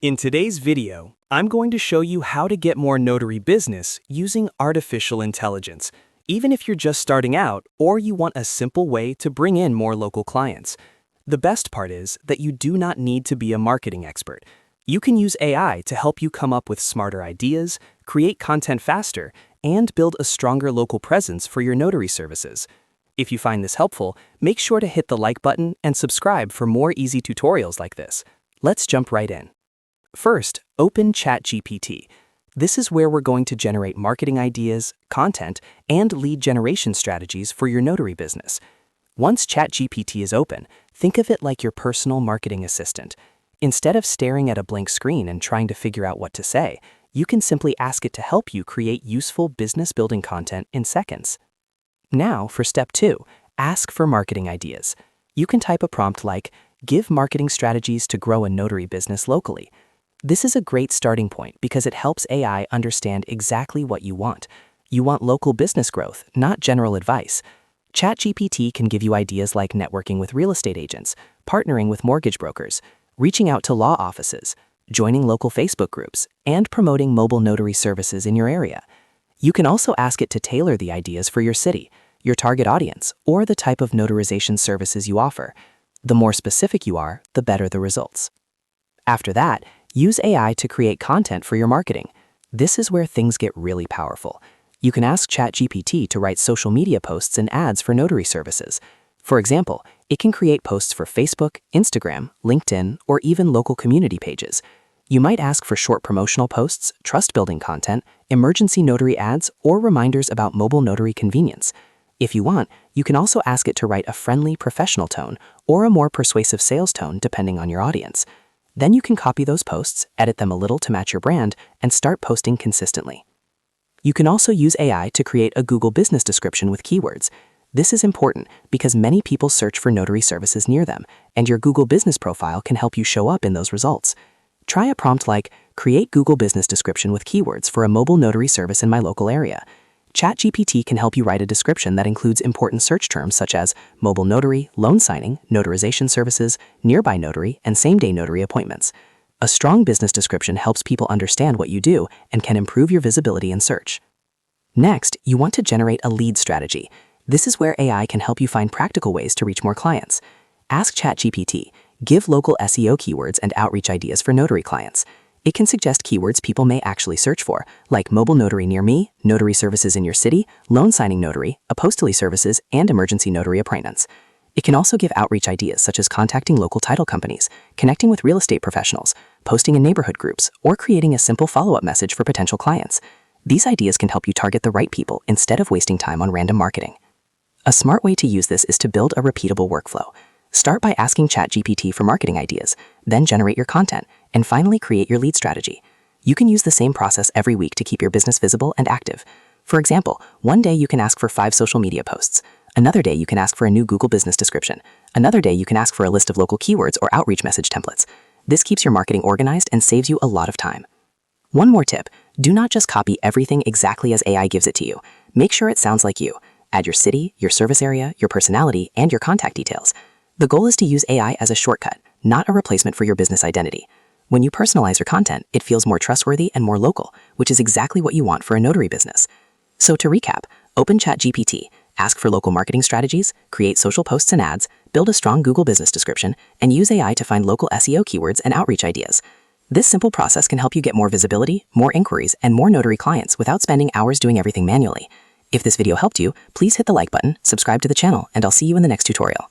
In today's video, I'm going to show you how to get more notary business using artificial intelligence, even if you're just starting out or you want a simple way to bring in more local clients. The best part is that you do not need to be a marketing expert. You can use AI to help you come up with smarter ideas, create content faster, and build a stronger local presence for your notary services. If you find this helpful, make sure to hit the like button and subscribe for more easy tutorials like this. Let's jump right in. First, open ChatGPT. This is where we're going to generate marketing ideas, content, and lead generation strategies for your notary business. Once ChatGPT is open, think of it like your personal marketing assistant. Instead of staring at a blank screen and trying to figure out what to say, you can simply ask it to help you create useful business-building content in seconds. Now, for step 2, ask for marketing ideas. You can type a prompt like, "Give marketing strategies to grow a notary business locally." This is a great starting point because it helps AI understand exactly what you want. You want local business growth, not general advice. ChatGPT can give you ideas like networking with real estate agents, partnering with mortgage brokers, reaching out to law offices, joining local Facebook groups, and promoting mobile notary services in your area. You can also ask it to tailor the ideas for your city, your target audience, or the type of notarization services you offer. The more specific you are, the better the results. After that, use AI to create content for your marketing. This is where things get really powerful. You can ask ChatGPT to write social media posts and ads for notary services. For example, it can create posts for Facebook, Instagram, LinkedIn, or even local community pages. You might ask for short promotional posts, trust-building content, emergency notary ads, or reminders about mobile notary convenience. If you want, you can also ask it to write a friendly, professional tone or a more persuasive sales tone depending on your audience. Then you can copy those posts, edit them a little to match your brand, and start posting consistently. You can also use AI to create a Google business description with keywords. This is important because many people search for notary services near them, and your Google business profile can help you show up in those results. Try a prompt like, "Create Google business description with keywords for a mobile notary service in my local area." ChatGPT can help you write a description that includes important search terms such as mobile notary, loan signing, notarization services, nearby notary, and same-day notary appointments. A strong business description helps people understand what you do and can improve your visibility in search. Next, you want to generate a lead strategy. This is where AI can help you find practical ways to reach more clients. Ask ChatGPT, "Give local SEO keywords and outreach ideas for notary clients." It can suggest keywords people may actually search for, like mobile notary near me, notary services in your city, loan signing notary, apostille services, and emergency notary appointments. It can also give outreach ideas such as contacting local title companies, connecting with real estate professionals, posting in neighborhood groups, or creating a simple follow-up message for potential clients. These ideas can help you target the right people instead of wasting time on random marketing. A smart way to use this is to build a repeatable workflow. Start by asking ChatGPT for marketing ideas, then generate your content, and finally create your lead strategy. You can use the same process every week to keep your business visible and active. For example, one day you can ask for 5 social media posts. Another day you can ask for a new Google business description. Another day you can ask for a list of local keywords or outreach message templates. This keeps your marketing organized and saves you a lot of time. One more tip, do not just copy everything exactly as AI gives it to you. Make sure it sounds like you. Add your city, your service area, your personality, and your contact details. The goal is to use AI as a shortcut, not a replacement for your business identity. When you personalize your content, it feels more trustworthy and more local, which is exactly what you want for a notary business. So to recap, open ChatGPT, ask for local marketing strategies, create social posts and ads, build a strong Google business description, and use AI to find local SEO keywords and outreach ideas. This simple process can help you get more visibility, more inquiries, and more notary clients without spending hours doing everything manually. If this video helped you, please hit the like button, subscribe to the channel, and I'll see you in the next tutorial.